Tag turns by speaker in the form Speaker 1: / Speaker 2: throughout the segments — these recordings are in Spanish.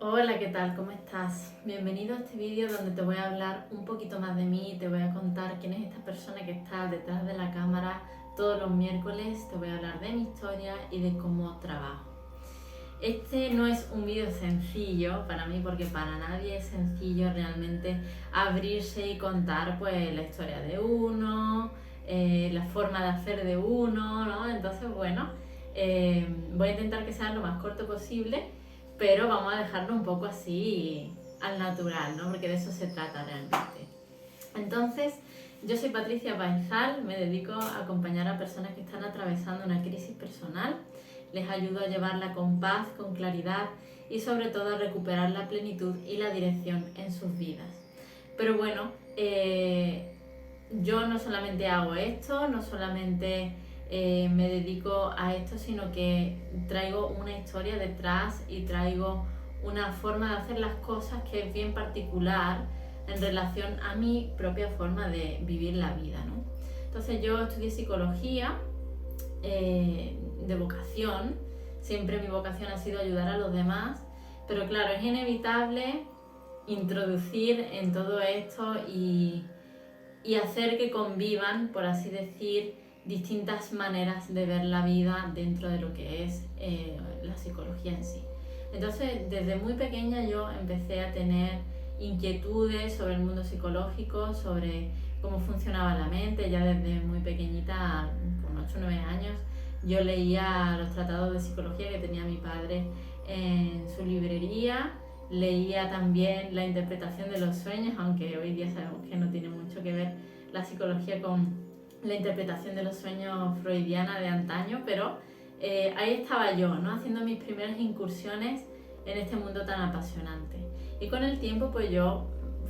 Speaker 1: Hola, ¿qué tal? ¿Cómo estás? Bienvenido a este vídeo donde te voy a hablar un poquito más de mí, te voy a contar quién es esta persona que está detrás de la cámara todos los miércoles, te voy a hablar de mi historia y de cómo trabajo. Este no es un vídeo sencillo para mí porque para nadie es sencillo realmente abrirse y contar pues la historia de uno, la forma de hacer de uno, ¿no? Entonces, bueno, voy a intentar que sea lo más corto posible, pero vamos a dejarlo un poco así al natural, ¿no? Porque de eso se trata realmente. Entonces, yo soy Patricia Baizal, me dedico a acompañar a personas que están atravesando una crisis personal, les ayudo a llevarla con paz, con claridad y sobre todo a recuperar la plenitud y la dirección en sus vidas. Pero bueno, yo no solamente hago esto, no solamente me dedico a esto, sino que traigo una historia detrás y traigo una forma de hacer las cosas que es bien particular en relación a mi propia forma de vivir la vida, ¿no? Entonces yo estudié psicología de vocación, siempre mi vocación ha sido ayudar a los demás, pero claro, es inevitable introducir en todo esto y hacer que convivan, por así decir, distintas maneras de ver la vida dentro de lo que es la psicología en sí. Entonces, desde muy pequeña yo empecé a tener inquietudes sobre el mundo psicológico, sobre cómo funcionaba la mente. Ya desde muy pequeñita, con 8 o 9 años, yo leía los tratados de psicología que tenía mi padre en su librería. Leía también la interpretación de los sueños, aunque hoy día sabemos que no tiene mucho que ver la psicología con la interpretación de los sueños freudiana de antaño, pero ahí estaba yo, ¿no? Haciendo mis primeras incursiones en este mundo tan apasionante. Y con el tiempo pues yo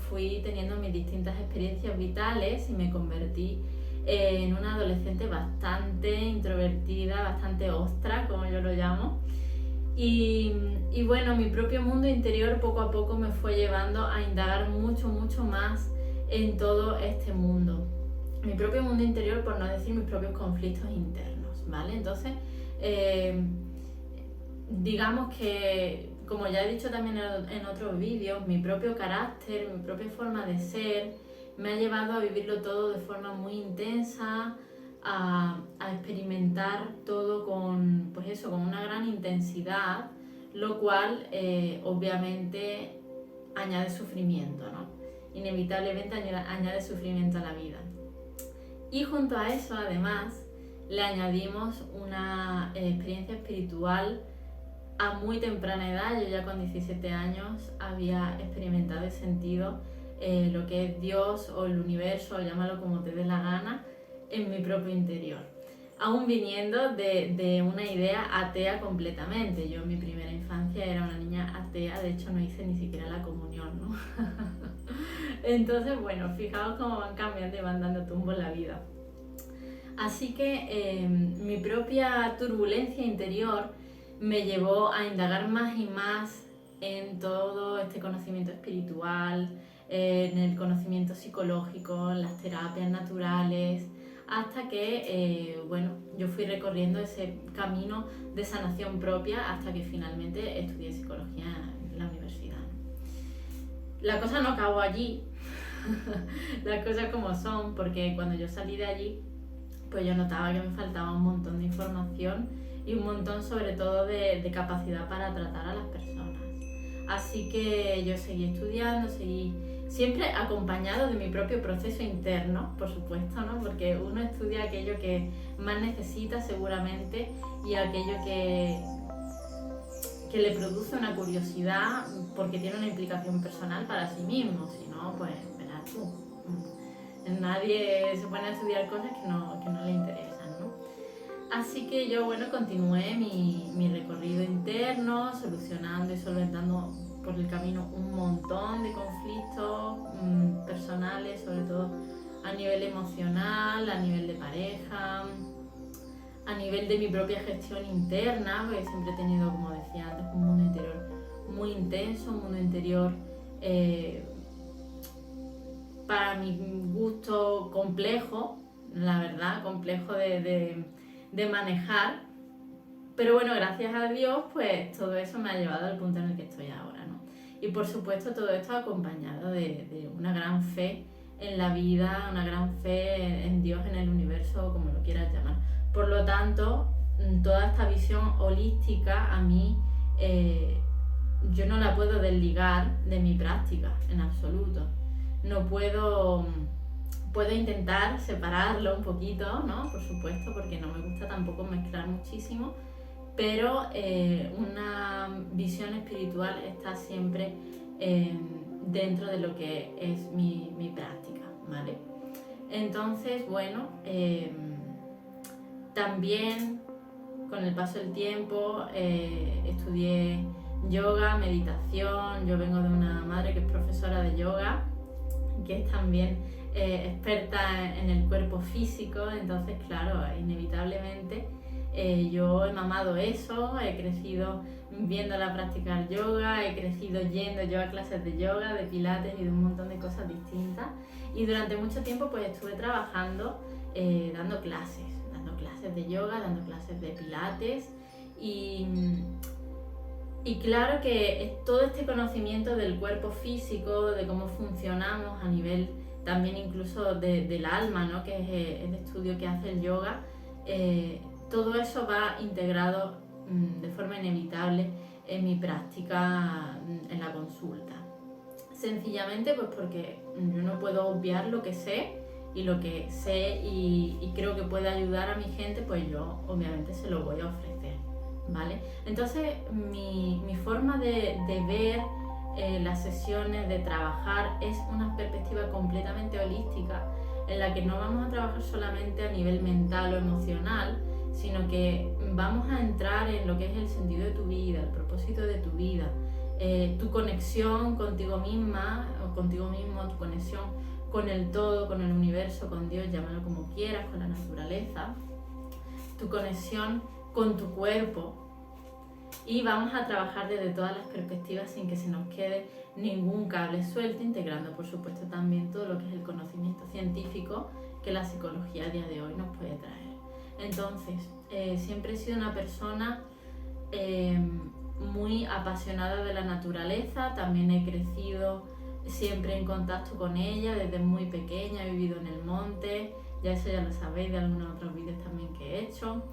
Speaker 1: fui teniendo mis distintas experiencias vitales y me convertí en una adolescente bastante introvertida, bastante ostra, como yo lo llamo. Y bueno, mi propio mundo interior poco a poco me fue llevando a indagar mucho más en todo este mundo. Mi propio mundo interior, por no decir mis propios conflictos internos, ¿vale? Entonces, digamos que, como ya he dicho también en otros vídeos, mi propio carácter, mi propia forma de ser, me ha llevado a vivirlo todo de forma muy intensa, a experimentar todo con, pues eso, con una gran intensidad, lo cual obviamente añade sufrimiento, ¿no? Inevitablemente añade sufrimiento a la vida. Y junto a eso, además, le añadimos una experiencia espiritual a muy temprana edad. Yo ya con 17 años había experimentado y sentido lo que es Dios o el universo, llámalo como te dé la gana, en mi propio interior. Aún viniendo de una idea atea completamente. Yo en mi primera infancia era una niña atea, de hecho no hice ni siquiera la comunión, ¿no? Entonces, bueno, fijaos cómo van cambiando y van dando tumbo en la vida. Así que mi propia turbulencia interior me llevó a indagar más y más en todo este conocimiento espiritual, en el conocimiento psicológico, en las terapias naturales, hasta que, bueno, yo fui recorriendo ese camino de sanación propia hasta que finalmente estudié psicología en la universidad. La cosa no acabó allí, las cosas como son, porque cuando yo salí de allí, pues yo notaba que me faltaba un montón de información y un montón sobre todo de capacidad para tratar a las personas. Así que yo seguí estudiando, seguí siempre acompañado de mi propio proceso interno, por supuesto, ¿no? Porque uno estudia aquello que más necesita seguramente y aquello que le produce una curiosidad porque tiene una implicación personal para sí mismo, si no, pues verás tú. Nadie se pone a estudiar cosas que no le interesan, ¿no? Así que yo, bueno, continué mi recorrido interno, solucionando y solventando por el camino un montón de conflictos personales, sobre todo a nivel emocional, a nivel de pareja, a nivel de mi propia gestión interna, porque siempre he tenido, como decía antes, un mundo interior muy intenso, un mundo interior para mi gusto complejo, la verdad, complejo de manejar. Pero bueno, gracias a Dios, pues todo eso me ha llevado al punto en el que estoy ahora, ¿no? Y por supuesto todo esto acompañado de una gran fe en la vida, una gran fe en Dios, en el universo, como lo quieras llamar. Por lo tanto, toda esta visión holística a mí yo no la puedo desligar de mi práctica en absoluto. No puedo intentar separarlo un poquito, ¿no? Por supuesto, porque no me gusta tampoco mezclar muchísimo, pero una visión espiritual está siempre dentro de lo que es mi práctica, ¿vale? Entonces, bueno, también con el paso del tiempo estudié yoga, meditación. Yo vengo de una madre que es profesora de yoga, que es también experta en el cuerpo físico, entonces claro, inevitablemente yo he mamado eso, he crecido viéndola practicar yoga, he crecido yendo yo a clases de yoga, de pilates y de un montón de cosas distintas, y durante mucho tiempo pues estuve trabajando dando clases de yoga, dando clases de pilates y claro que todo este conocimiento del cuerpo físico, de cómo funcionamos a nivel también incluso del alma, ¿no? Que es el estudio que hace el yoga, todo eso va integrado de forma inevitable en mi práctica en la consulta. Sencillamente pues porque yo no puedo obviar lo que sé, y lo que sé y creo que puede ayudar a mi gente, pues yo obviamente se lo voy a ofrecer, ¿vale? Entonces mi forma de ver las sesiones, de trabajar, es una perspectiva completamente holística, en la que no vamos a trabajar solamente a nivel mental o emocional, sino que vamos a entrar en lo que es el sentido de tu vida, el propósito de tu vida, tu conexión contigo misma o contigo mismo, tu conexión con el todo, con el universo, con Dios, llámalo como quieras, con la naturaleza, tu conexión con tu cuerpo, y vamos a trabajar desde todas las perspectivas sin que se nos quede ningún cable suelto, integrando por supuesto también todo lo que es el conocimiento científico que la psicología a día de hoy nos puede traer. Entonces, siempre he sido una persona muy apasionada de la naturaleza, también he crecido siempre en contacto con ella desde muy pequeña, he vivido en el monte, ya eso ya lo sabéis de algunos otros vídeos también que he hecho,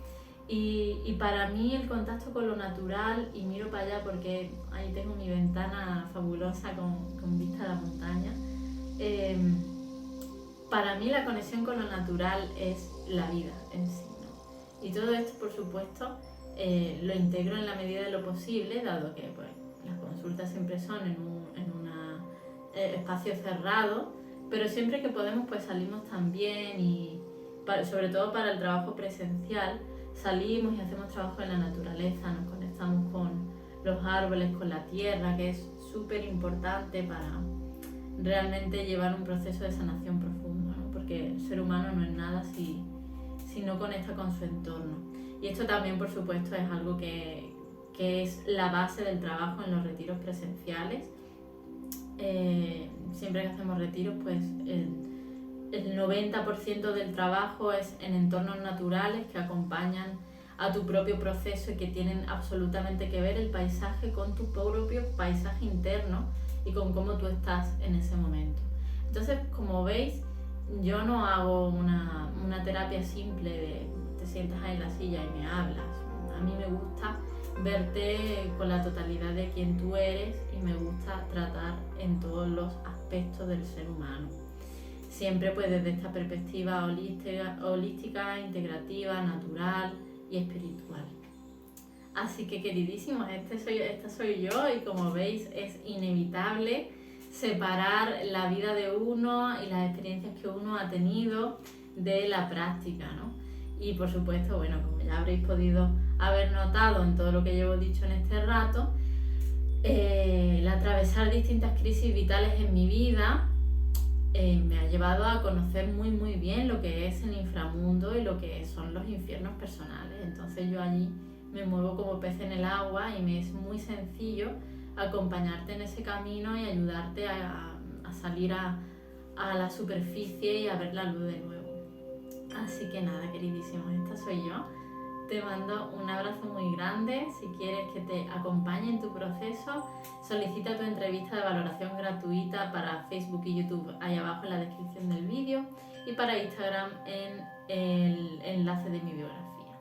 Speaker 1: y para mí el contacto con lo natural, y miro para allá porque ahí tengo mi ventana fabulosa con vista a la montaña, para mí la conexión con lo natural es la vida en sí, ¿no? Y todo esto por supuesto lo integro en la medida de lo posible, dado que pues, las consultas siempre son en un espacio cerrado, pero siempre que podemos pues salimos también, y sobre todo para el trabajo presencial salimos y hacemos trabajo en la naturaleza, nos conectamos con los árboles, con la tierra, que es súper importante para realmente llevar un proceso de sanación profundo, ¿no? Porque el ser humano no es nada si no conecta con su entorno, y esto también por supuesto es algo que es la base del trabajo en los retiros presenciales. Siempre que hacemos retiros, pues el 90% del trabajo es en entornos naturales que acompañan a tu propio proceso y que tienen absolutamente que ver el paisaje con tu propio paisaje interno y con cómo tú estás en ese momento. Entonces, como veis, yo no hago una terapia simple de te sientas ahí en la silla y me hablas. A mí me gusta verte con la totalidad de quien tú eres, y me gusta tratar en todos los aspectos del ser humano. Siempre pues desde esta perspectiva holística, integrativa, natural y espiritual. Así que queridísimos, esta soy yo, y como veis es inevitable separar la vida de uno y las experiencias que uno ha tenido de la práctica, ¿no? Y por supuesto, bueno, como ya habréis podido haber notado en todo lo que llevo dicho en este rato, el atravesar distintas crisis vitales en mi vida me ha llevado a conocer muy bien lo que es el inframundo y lo que son los infiernos personales. Entonces yo allí me muevo como pez en el agua, y me es muy sencillo acompañarte en ese camino y ayudarte a salir a la superficie y a ver la luz de nuevo. Así que nada, queridísimos, esta soy yo. Te mando un abrazo muy grande. Si quieres que te acompañe en tu proceso, solicita tu entrevista de valoración gratuita para Facebook y YouTube ahí abajo en la descripción del vídeo, y para Instagram en el enlace de mi biografía.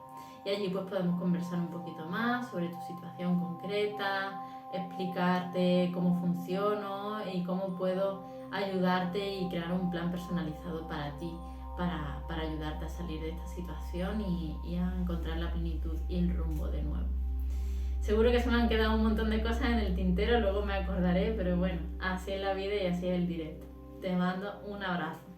Speaker 1: Y allí pues podemos conversar un poquito más sobre tu situación concreta, explicarte cómo funciono y cómo puedo ayudarte y crear un plan personalizado para ti, para ayudarte a salir de esta situación y a encontrar la plenitud y el rumbo de nuevo. Seguro que se me han quedado un montón de cosas en el tintero, luego me acordaré, pero bueno, así es la vida y así es el directo. Te mando un abrazo.